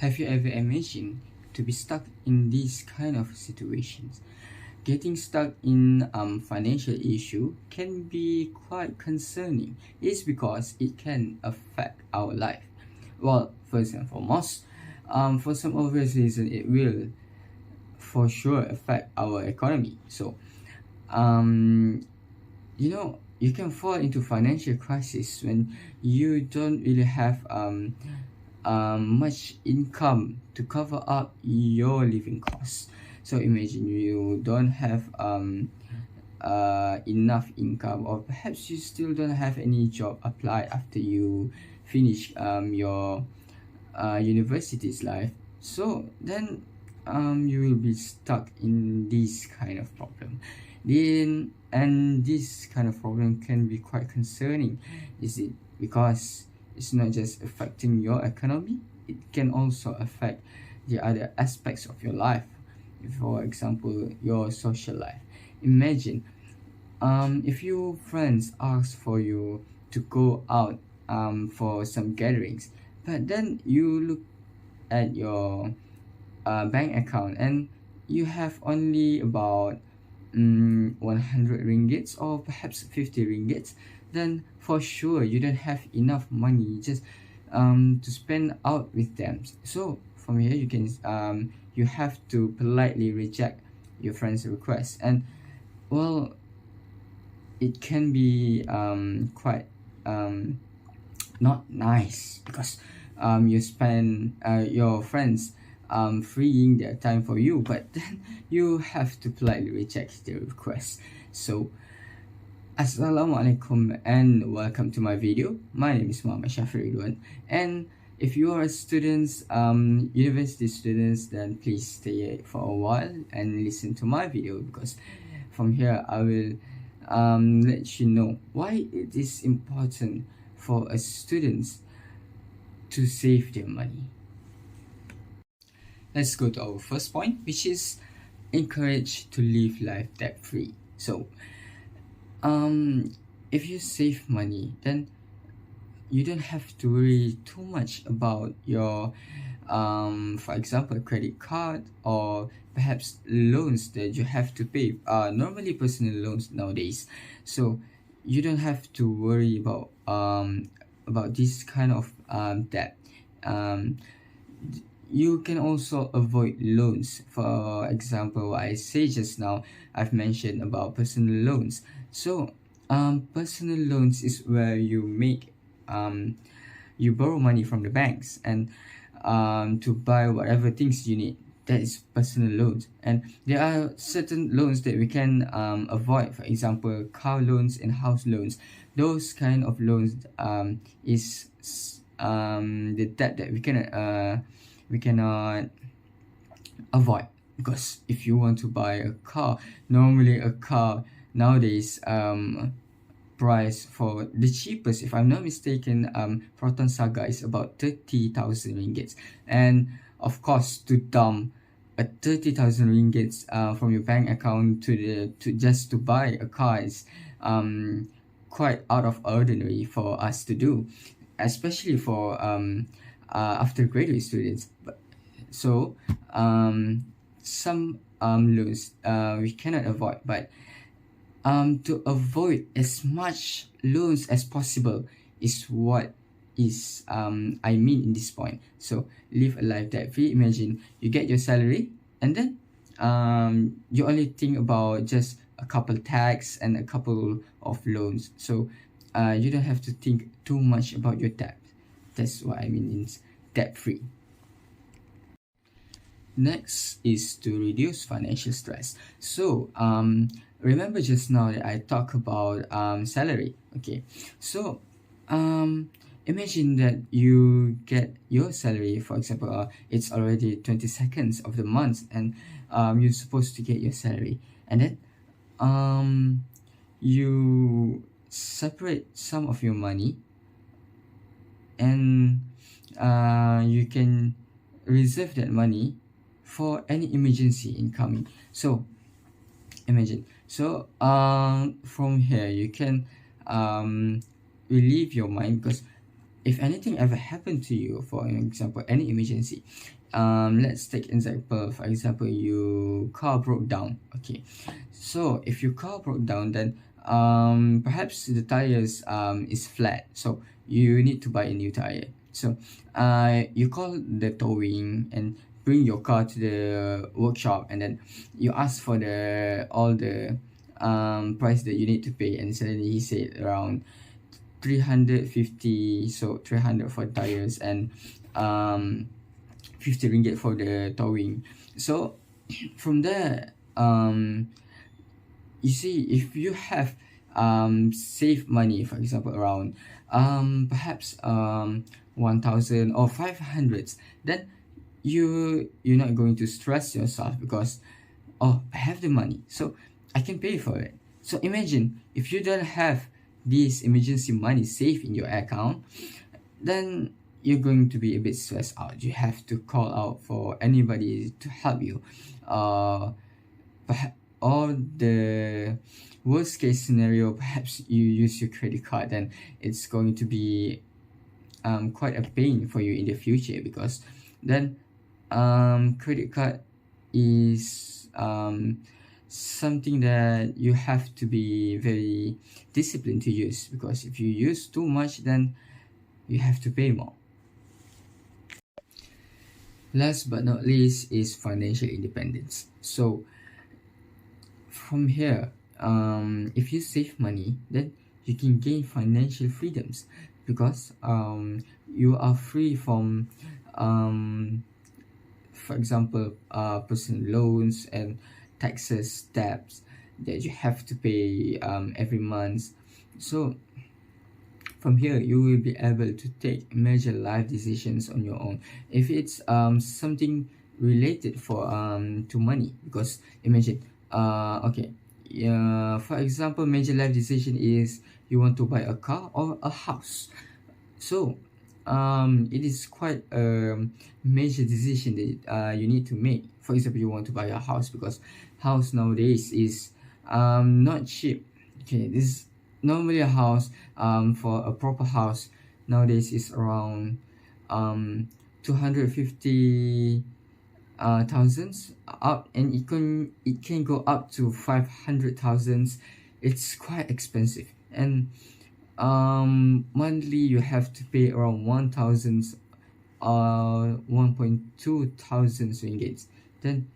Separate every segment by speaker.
Speaker 1: Have you ever imagined to be stuck in these kind of situations? Getting stuck in financial issue can be quite concerning. It's because it can affect our life. Well, first and foremost, for some obvious reason, it will for sure affect our economy. So, um, you can fall into financial crisis when you don't really have much income to cover up your living costs. So imagine you don't have enough income, or perhaps you still don't have any job applied after you finish your university's life. So then you will be stuck in this kind of problem. And this kind of problem can be quite concerning, is it? Because it's not just affecting your economy, it can also affect the other aspects of your life. For example, your social life. Imagine if your friends ask for you to go out for some gatherings, but then you look at your bank account and you have only about 100 ringgits or perhaps 50 ringgits, then for sure you don't have enough money just to spend out with them. So from here you have to politely reject your friend's request. And well, it can be quite not nice, because you spend your friends freeing their time for you, but then you have to politely reject their request. So Assalamualaikum and welcome to my video. My name is Muhammad Shafiq Ridwan, and if you are students, university students, then please stay for a while and listen to my video, because from here I will let you know why it is important for a students to save their money. Let's go to our first point, which is encourage to live life debt free. So if you save money, then you don't have to worry too much about your for example, credit card or perhaps loans that you have to pay, normally personal loans nowadays. So you don't have to worry about this kind of debt. You can also avoid loans. For example, what I say just now, I've mentioned about personal loans. So personal loans is where you borrow money from the banks and to buy whatever things you need. That is personal loans. And there are certain loans that we can avoid. For example, car loans and house loans. Those kind of loans is the debt that we cannot avoid, because if you want to buy a car, normally a car nowadays price for the cheapest, if I'm not mistaken, Proton Saga is about 30,000 ringgits. And of course, to dump a 30,000 ringgits from your bank account to just to buy a car is quite out of ordinary for us to do, especially for after graduate students. So some loans we cannot avoid, but to avoid as much loans as possible is what is I mean in this point. So live a life debt free. Imagine you get your salary and then you only think about just a couple tax and a couple of loans. So you don't have to think too much about your debt. That's what I mean in debt free. Next is to reduce financial stress. So remember just now that I talked about salary. Okay, so imagine that you get your salary, for example, it's already 22nd of the month, and you're supposed to get your salary, and then you separate some of your money, and you can reserve that money for any emergency incoming. So imagine, so from here you can relieve your mind, because if anything ever happened to you, for example, any emergency, let's take example, for example, your car broke down. Okay, so if your car broke down, then perhaps the tires is flat, so you need to buy a new tire. So you call the towing and bring your car to the workshop, and then you ask for the all the price that you need to pay, and suddenly he said around 350, so 300 for tires, and um 50 ringgit for the towing. So from there, you see, if you have save money, for example, around perhaps 1000 or 500, then you're not going to stress yourself, because oh, I have the money, so I can pay for it. So imagine if you don't have this emergency money saved in your account, then you're going to be a bit stressed out. You have to call out for anybody to help you. Perhaps, or the worst case scenario, perhaps you use your credit card, and it's going to be quite a pain for you in the future, because then credit card is something that you have to be very disciplined to use, because if you use too much, then you have to pay more. Last but not least is financial independence. So from here, if you save money, then you can gain financial freedoms, because you are free from for example, personal loans and taxes, debts that you have to pay every month. So from here, you will be able to take major life decisions on your own. If it's something related for to money, because imagine, okay, yeah, for example, major life decision is you want to buy a car or a house. So it is quite a major decision that you need to make. For example, you want to buy a house, because house nowadays is not cheap. Okay, this is normally a house, for a proper house nowadays is around 250 thousands up, and it can go up to 500,000. It's quite expensive, and monthly you have to pay around 1000 1.2 thousand ringgit. Then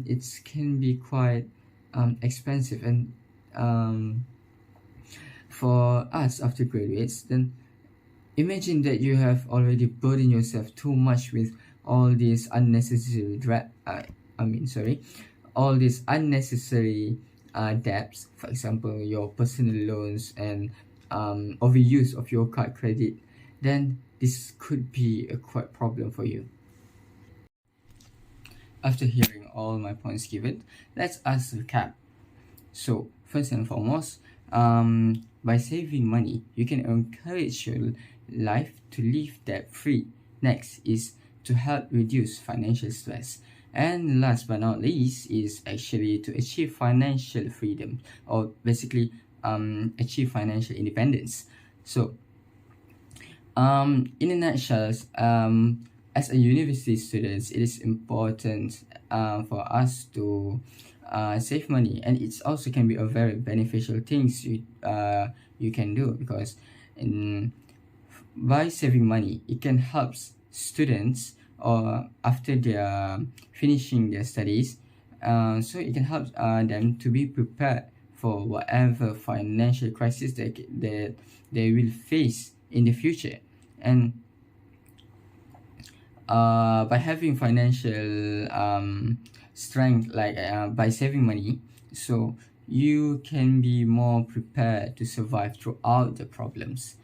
Speaker 1: it can be quite expensive, and for us after graduates, then imagine that you have already burdened yourself too much with all these unnecessary all these unnecessary debts. For example, your personal loans and overuse of your card credit. Then this could be a quite problem for you. After hearing all my points given, let's us recap. So first and foremost, by saving money, you can encourage your life to live debt free. Next is to help reduce financial stress. And last but not least is actually to achieve financial freedom, or basically achieve financial independence. So in a nutshell, as a university students, it is important for us to save money, and it's also can be a very beneficial things you can do, because by saving money, it can help students or after they are finishing their studies, so it can help them to be prepared for whatever financial crisis that they will face in the future. And by having financial strength, like by saving money, so you can be more prepared to survive throughout the problems.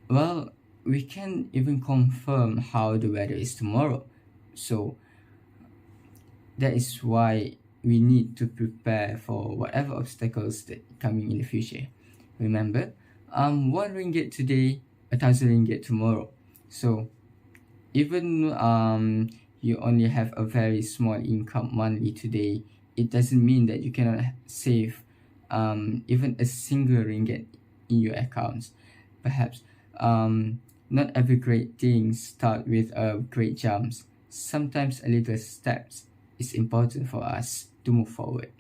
Speaker 1: Well, we can even confirm how the weather is tomorrow, so that is why we need to prepare for whatever obstacles that coming in the future. Remember, 1 ringgit today, 1,000 ringgit tomorrow. So even you only have a very small income monthly today, it doesn't mean that you cannot save even a single ringgit in your accounts. Perhaps not every great thing start with a great jumps. Sometimes a little steps is important for us to move forward.